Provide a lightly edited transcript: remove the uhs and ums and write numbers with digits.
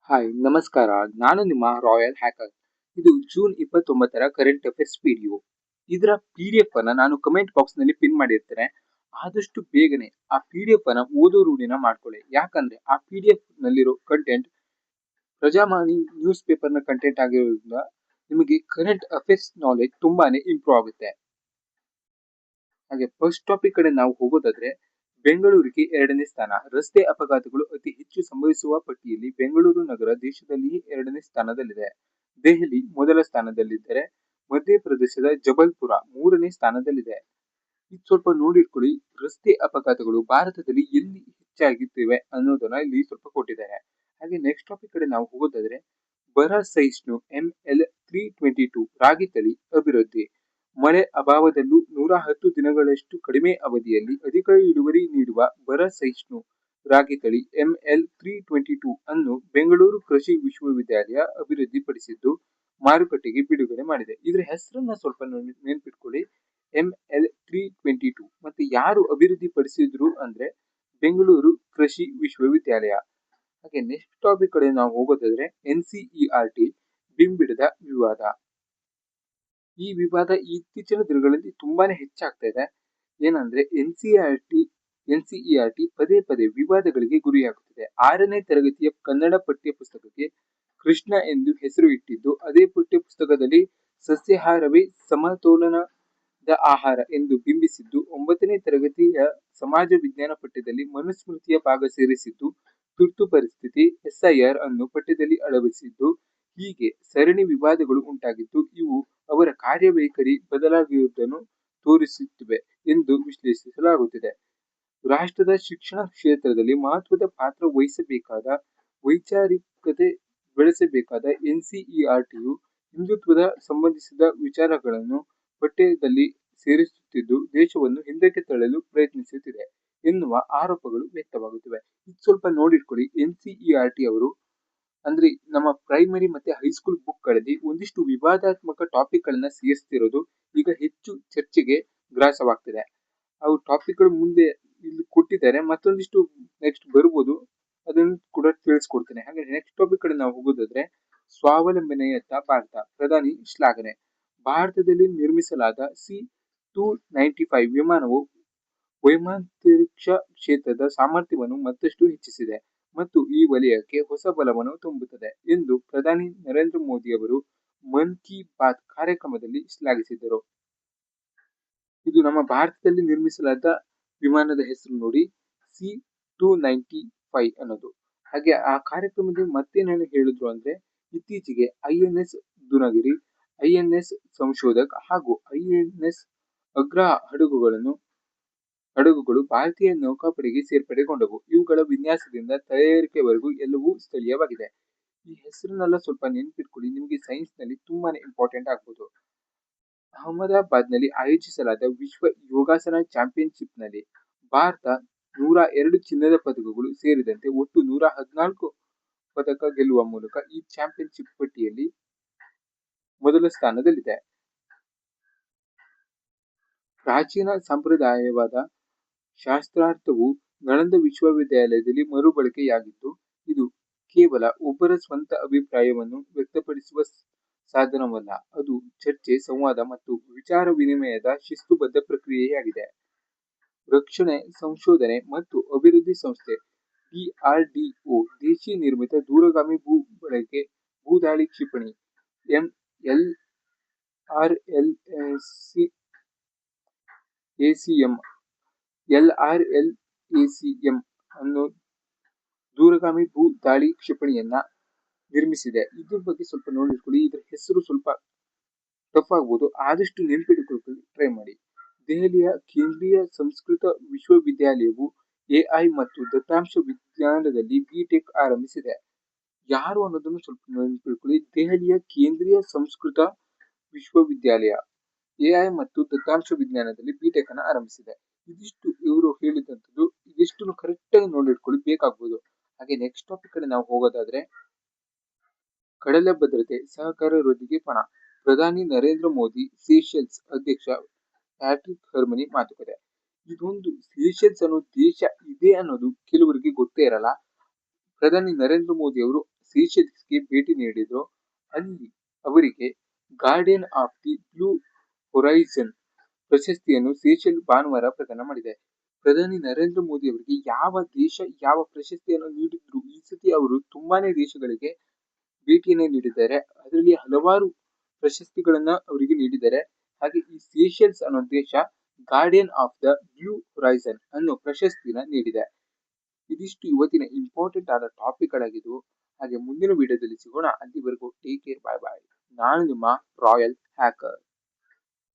Hi ನಮಸ್ಕಾರ. ನಾನು ನಿಮ್ಮ ರಾಯಲ್ ಹ್ಯಾಕರ್. ಇದು ಜೂನ್ 29ರ ಕರೆಂಟ್ ಅಫೇರ್ಸ್ ವಿಡಿಯೋ. ಇದರ PDF ಅನ್ನ ನಾನು ಕಮೆಂಟ್ ಬಾಕ್ಸ್ ನಲ್ಲಿ ಪಿನ್ ಮಾಡಿರ್ತೇನೆ. ಆದಷ್ಟು ಬೇಗನೆ ಆ PDF ಅನ್ನ ಓದೋ ರೂಢಿನ ಮಾಡ್ಕೊಳ್ಳಿ. ಯಾಕಂದ್ರೆ ಆ PDF ನಲ್ಲಿರೋ ಕಂಟೆಂಟ್ ಪ್ರಜಾವಾಣಿ ನ್ಯೂಸ್ ಪೇಪರ್ನ ಕಂಟೆಂಟ್ ಆಗಿರೋದ್ರಿಂದ ನಿಮಗೆ ಕರೆಂಟ್ ಅಫೇರ್ಸ್ ನಾಲೆಜ್ ತುಂಬಾನೇ ಇಂಪ್ರೂವ್ ಆಗುತ್ತೆ. ಹಾಗೆ ಫಸ್ಟ್ ಟಾಪಿಕ್ ಕಡೆ ನಾವು ಹೋಗೋದಾದ್ರೆ ಬೆಂಗಳೂರಿಗೆ 2ನೇ ಸ್ಥಾನ. ರಸ್ತೆ ಅಪಘಾತಗಳು ಅತಿ ಹೆಚ್ಚು ಸಂಭವಿಸುವ ಪಟ್ಟಿಯಲ್ಲಿ ಬೆಂಗಳೂರು ನಗರ ದೇಶದಲ್ಲಿಯೇ 2ನೇ ಸ್ಥಾನದಲ್ಲಿದೆ. ದೆಹಲಿ ಮೊದಲ ಸ್ಥಾನದಲ್ಲಿದ್ದರೆ ಮಧ್ಯಪ್ರದೇಶದ ಜಬಲ್ಪುರ 3ನೇ ಸ್ಥಾನದಲ್ಲಿದೆ. ಇದು ಸ್ವಲ್ಪ ನೋಡಿಟ್ಕೊಳ್ಳಿ. ರಸ್ತೆ ಅಪಘಾತಗಳು ಭಾರತದಲ್ಲಿ ಎಲ್ಲಿ ಹೆಚ್ಚಾಗುತ್ತಿವೆ ಅನ್ನೋದನ್ನ ಇಲ್ಲಿ ಸ್ವಲ್ಪ ಕೊಟ್ಟಿದ್ದಾರೆ. ಹಾಗೆ ನೆಕ್ಸ್ಟ್ ಟಾಪಿಕ್ ಕಡೆ ನಾವು ಹೋಗೋದಾದ್ರೆ ಬರ ಸಹಿಷ್ಣು ML322 ರಾಗಿ ತಳಿ ಅಭಿವೃದ್ಧಿ. ಮಳೆ ಅಭಾವದಲ್ಲೂ 110 ದಿನಗಳಷ್ಟು ಕಡಿಮೆ ಅವಧಿಯಲ್ಲಿ ಅಧಿಕ ಇಳುವರಿ ನೀಡುವ ಬರ ಸಹಿಷ್ಣು ರಾಗಿ ತಳಿ ML322 ಅನ್ನು ಬೆಂಗಳೂರು ಕೃಷಿ ವಿಶ್ವವಿದ್ಯಾಲಯ ಅಭಿವೃದ್ಧಿಪಡಿಸಿದ್ದು ಮಾರುಕಟ್ಟೆಗೆ ಬಿಡುಗಡೆ ಮಾಡಿದೆ. ಇದರ ಹೆಸರನ್ನ ಸ್ವಲ್ಪ ನೆನ್ಪಿಟ್ಕೊಳ್ಳಿ. ML322 ಮತ್ತೆ ಯಾರು ಅಭಿವೃದ್ಧಿಪಡಿಸಿದ್ರು ಅಂದ್ರೆ ಬೆಂಗಳೂರು ಕೃಷಿ ವಿಶ್ವವಿದ್ಯಾಲಯ. ಹಾಗೆ ನೆಕ್ಸ್ಟ್ ಟಾಪಿಕ್ ಕಡೆ ನಾವು ಹೋಗೋದಾದ್ರೆ NCERT ಬಿಂಬಿಡದ ವಿವಾದ. ಈ ವಿವಾದ ಇತ್ತೀಚಿನ ದಿನಗಳಲ್ಲಿ ತುಂಬಾನೇ ಹೆಚ್ಚಾಗ್ತಾ ಇದೆ. ಏನಂದ್ರೆ NCERT ಪದೇ ಪದೇ ವಿವಾದಗಳಿಗೆ ಗುರಿಯಾಗುತ್ತಿದೆ. 6ನೇ ತರಗತಿಯ ಕನ್ನಡ ಪಠ್ಯ ಪುಸ್ತಕಕ್ಕೆ ಕೃಷ್ಣ ಎಂದು ಹೆಸರು ಇಟ್ಟಿದ್ದು, ಅದೇ ಪಠ್ಯ ಪುಸ್ತಕದಲ್ಲಿ ಸಸ್ಯಾಹಾರವೇ ಸಮತೋಲನದ ಆಹಾರ ಎಂದು ಬಿಂಬಿಸಿದ್ದು, 9ನೇ ತರಗತಿಯ ಸಮಾಜ ವಿಜ್ಞಾನ ಪಠ್ಯದಲ್ಲಿ ಮನುಸ್ಮೃತಿಯ ಭಾಗ ಸೇರಿಸಿದ್ದು, ತುರ್ತು ಪರಿಸ್ಥಿತಿ SIR ಅನ್ನು ಪಠ್ಯದಲ್ಲಿ ಅಳವಡಿಸಿದ್ದು, ಹೀಗೆ ಸರಣಿ ವಿವಾದಗಳು ಉಂಟಾಗಿದ್ದು, ಇವು ಅವರ ಕಾರ್ಯವೈಖರಿ ಬದಲಾಗಿರುವುದನ್ನು ತೋರಿಸುತ್ತಿವೆ ಎಂದು ವಿಶ್ಲೇಷಿಸಲಾಗುತ್ತಿದೆ. ರಾಷ್ಟ್ರದ ಶಿಕ್ಷಣ ಕ್ಷೇತ್ರದಲ್ಲಿ ಮಹತ್ವದ ಪಾತ್ರ ವಹಿಸಬೇಕಾದ, ವೈಚಾರಿಕತೆ ಬೆಳೆಸಬೇಕಾದ NCERTಯು ಹಿಂದುತ್ವದ ಸಂಬಂಧಿಸಿದ ವಿಚಾರಗಳನ್ನು ಪಠ್ಯದಲ್ಲಿ ಸೇರಿಸುತ್ತಿದ್ದು, ದೇಶವನ್ನು ಹಿಂದಕ್ಕೆ ತಳ್ಳಲು ಪ್ರಯತ್ನಿಸುತ್ತಿದೆ ಎನ್ನುವ ಆರೋಪಗಳು ವ್ಯಕ್ತವಾಗುತ್ತಿವೆ. ಇದು ಸ್ವಲ್ಪ ನೋಡಿಟ್ಕೊಳ್ಳಿ. NCERT ಅವರು ಅಂದ್ರೆ ನಮ್ಮ ಪ್ರೈಮರಿ ಮತ್ತೆ ಹೈಸ್ಕೂಲ್ ಬುಕ್ ಗಳಲ್ಲಿ ಒಂದಿಷ್ಟು ವಿವಾದಾತ್ಮಕ ಟಾಪಿಕ್ ಗಳನ್ನ ಸೇರಿಸ್ತಿರೋದು ಈಗ ಹೆಚ್ಚು ಚರ್ಚೆಗೆ ಗ್ರಾಸವಾಗ್ತಿದೆ. ಅವು ಟಾಪಿಕ್ ಗಳು ಮುಂದೆ ಇಲ್ಲಿ ಕೊಟ್ಟಿದ್ದಾರೆ, ಮತ್ತೊಂದಿಷ್ಟು ನೆಕ್ಸ್ಟ್ ಬರ್ಬೋದು, ಅದನ್ನು ಕೂಡ ತಿಳಿಸ್ಕೊಡ್ತೇನೆ. ಹಾಗೆ ನೆಕ್ಸ್ಟ್ ಟಾಪಿಕ್ ಕಡೆ ನಾವು ಹೋಗೋದಾದ್ರೆ ಸ್ವಾವಲಂಬನೆಯತ್ತ ಭಾರತ, ಪ್ರಧಾನಿ ಶ್ಲಾಘನೆ. ಭಾರತದಲ್ಲಿ ನಿರ್ಮಿಸಲಾದ C-295 ವಿಮಾನವು ವೈಮಾಂತರಿಕ್ಷ ಕ್ಷೇತ್ರದ ಸಾಮರ್ಥ್ಯವನ್ನು ಮತ್ತಷ್ಟು ಹೆಚ್ಚಿಸಿದೆ ಮತ್ತು ಈ ವಲಯಕ್ಕೆ ಹೊಸ ಬಲವನ್ನು ತುಂಬುತ್ತದೆ ಎಂದು ಪ್ರಧಾನಿ ನರೇಂದ್ರ ಮೋದಿ ಅವರು ಮನ್ ಕಿ ಬಾತ್ ಕಾರ್ಯಕ್ರಮದಲ್ಲಿ ಶ್ಲಾಘಿಸಿದರು. ಇದು ನಮ್ಮ ಭಾರತದಲ್ಲಿ ನಿರ್ಮಿಸಲಾದ ವಿಮಾನದ ಹೆಸರು ನೋಡಿ, C-295 ಅನ್ನೋದು. ಹಾಗೆ ಆ ಕಾರ್ಯಕ್ರಮದಲ್ಲಿ ಮತ್ತೇನೇನು ಹೇಳಿದ್ರು ಅಂದ್ರೆ ಇತ್ತೀಚೆಗೆ INS ದುನಗಿರಿ, INS ಸಂಶೋಧಕ್ ಹಾಗೂ INS ಅಗ್ರಹ ಹಡಗುಗಳು ಭಾರತೀಯ ನೌಕಾಪಡೆಗೆ ಸೇರ್ಪಡೆಗೊಂಡವು. ಇವುಗಳ ವಿನ್ಯಾಸದಿಂದ ತಯಾರಿಕೆವರೆಗೂ ಎಲ್ಲವೂ ಸ್ಥಳೀಯವಾಗಿದೆ. ಈ ಹೆಸರನ್ನೆಲ್ಲ ಸ್ವಲ್ಪ ನೆನಪಿಟ್ಕೊಳ್ಳಿ, ನಿಮಗೆ ಸೈನ್ಸ್ ನಲ್ಲಿ ತುಂಬಾನೇ ಇಂಪಾರ್ಟೆಂಟ್ ಆಗ್ಬೋದು. ಅಹಮದಾಬಾದ್ ನಲ್ಲಿ ಆಯೋಜಿಸಲಾದ ವಿಶ್ವ ಯೋಗಾಸನ ಚಾಂಪಿಯನ್ಶಿಪ್ ನಲ್ಲಿ ಭಾರತ 102 ಚಿನ್ನದ ಪದಕಗಳು ಸೇರಿದಂತೆ ಒಟ್ಟು 114 ಪದಕ ಗೆಲ್ಲುವ ಮೂಲಕ ಈ ಚಾಂಪಿಯನ್ಶಿಪ್ ಪಟ್ಟಿಯಲ್ಲಿ ಮೊದಲ ಸ್ಥಾನದಲ್ಲಿದೆ. ಪ್ರಾಚೀನ ಸಂಪ್ರದಾಯವಾದ ಶಾಸ್ತ್ರಾರ್ಥವು ನಳಂದ ವಿಶ್ವವಿದ್ಯಾಲಯದಲ್ಲಿ ಮರುಬಳಕೆಯಾಗಿದ್ದು, ಇದು ಕೇವಲ ಒಬ್ಬರ ಸ್ವಂತ ಅಭಿಪ್ರಾಯವನ್ನು ವ್ಯಕ್ತಪಡಿಸುವ ಸಾಧನವಲ್ಲ, ಅದು ಚರ್ಚೆ, ಸಂವಾದ ಮತ್ತು ವಿಚಾರ ವಿನಿಮಯದ ಶಿಸ್ತುಬದ್ಧ ಪ್ರಕ್ರಿಯೆಯಾಗಿದೆ. ರಕ್ಷಣೆ ಸಂಶೋಧನೆ ಮತ್ತು ಅಭಿವೃದ್ಧಿ ಸಂಸ್ಥೆ DRDO ದೇಶೀಯ ನಿರ್ಮಿತ ದೂರಗಾಮಿ ಭೂದಾಳಿ ಕ್ಷಿಪಣಿ LRLACM ಅನ್ನು ದೂರಗಾಮಿ ಭೂ ದಾಳಿ ಕ್ಷಿಪಣಿಯನ್ನ ನಿರ್ಮಿಸಿದೆ. ಇದ್ರ ಬಗ್ಗೆ ಸ್ವಲ್ಪ ನೋಡಿಕೊಳ್ಳಿ. ಇದರ ಹೆಸರು ಸ್ವಲ್ಪ ಟಫ್ ಆಗ್ಬೋದು, ಆದಷ್ಟು ನೆನಪಿಟ್ಟುಕೊಳ್ಳಿ ಟ್ರೈ ಮಾಡಿ. ದೆಹಲಿಯ ಕೇಂದ್ರೀಯ ಸಂಸ್ಕೃತ ವಿಶ್ವವಿದ್ಯಾಲಯವು AI ಮತ್ತು ದತ್ತಾಂಶ ವಿಜ್ಞಾನದಲ್ಲಿ BTech ಆರಂಭಿಸಿದೆ. ಯಾರು ಅನ್ನೋದನ್ನು ಸ್ವಲ್ಪ ನೆನಪಿಟ್ಕೊಳ್ಳಿ. ದೆಹಲಿಯ ಕೇಂದ್ರೀಯ ಸಂಸ್ಕೃತ ವಿಶ್ವವಿದ್ಯಾಲಯ AI ಮತ್ತು ದತ್ತಾಂಶ ವಿಜ್ಞಾನದಲ್ಲಿ BTech ಅನ್ನು ಆರಂಭಿಸಿದೆ. ಇದಿಷ್ಟು ಇವರು ಹೇಳಿದಂಥದ್ದು. ಇದಿಷ್ಟು ಕರೆಕ್ಟ್ ಆಗಿ ನೋಡಿಟ್ಕೊಳ್ಳಿ, ಬೇಕಾಗ್ಬೋದು. ಹಾಗೆ ನೆಕ್ಸ್ಟ್ ಟಾಪಿಕ್ ಕಡೆ ನಾವು ಹೋಗೋದಾದ್ರೆ ಕಡಲ ಭದ್ರತೆ ಸಹಕಾರ ವೃದ್ಧಿಗೆ ಪಣ. ಪ್ರಧಾನಿ ನರೇಂದ್ರ ಮೋದಿ ಸೀಶೆಲ್ಸ್ ಅಧ್ಯಕ್ಷ ಪ್ಯಾಟ್ರಿಕ್ ಹರ್ಮನಿ ಮಾತುಕತೆ. ಇದೊಂದು ಸೀಶೆಲ್ಸ್ ಅನ್ನೋ ದೇಶ ಇದೆ ಅನ್ನೋದು ಕೆಲವರಿಗೆ ಗೊತ್ತೇ ಇರಲ್ಲ. ಪ್ರಧಾನಿ ನರೇಂದ್ರ ಮೋದಿ ಅವರು ಸೀಶೆಲ್ಸ್ಗೆ ಭೇಟಿ ನೀಡಿದ್ರು. ಅಲ್ಲಿ ಅವರಿಗೆ guardian of the blue horizon ಪ್ರಶಸ್ತಿಯನ್ನು ಸೀಶೆಲ್ ಭಾನುವಾರ ಪ್ರದಾನ ಮಾಡಿದೆ. ಪ್ರಧಾನಿ ನರೇಂದ್ರ ಮೋದಿ ಅವರಿಗೆ ಯಾವ ದೇಶ ಯಾವ ಪ್ರಶಸ್ತಿಯನ್ನು ನೀಡಿದ್ರು, ಈ ಸತಿ ಅವರು ತುಂಬಾನೇ ದೇಶಗಳಿಗೆ ಭೇಟಿಯನ್ನು ನೀಡಿದ್ದಾರೆ. ಅದರಲ್ಲಿ ಹಲವಾರು ಪ್ರಶಸ್ತಿಗಳನ್ನ ಅವರಿಗೆ ನೀಡಿದ್ದಾರೆ. ಹಾಗೆ ಈ ಸೀಶೆಲ್ಸ್ ಅನ್ನೋ ದೇಶ guardian of the blue horizon ಅನ್ನೋ ಪ್ರಶಸ್ತಿನ ನೀಡಿದೆ. ಇದಿಷ್ಟು ಇವತ್ತಿನ ಇಂಪಾರ್ಟೆಂಟ್ ಆದ ಟಾಪಿಕ್ ಗಳಾಗಿದ್ವು. ಹಾಗೆ ಮುಂದಿನ ವಿಡಿಯೋದಲ್ಲಿ ಸಿಗೋಣ. ಅಲ್ಲಿವರೆಗೂ ಟೇಕ್ ಕೇರ್, ಬಾಯ್ ಬಾಯ್. ನಾನು ನಿಮ್ಮ ರಾಯಲ್ ಹ್ಯಾಕರ್.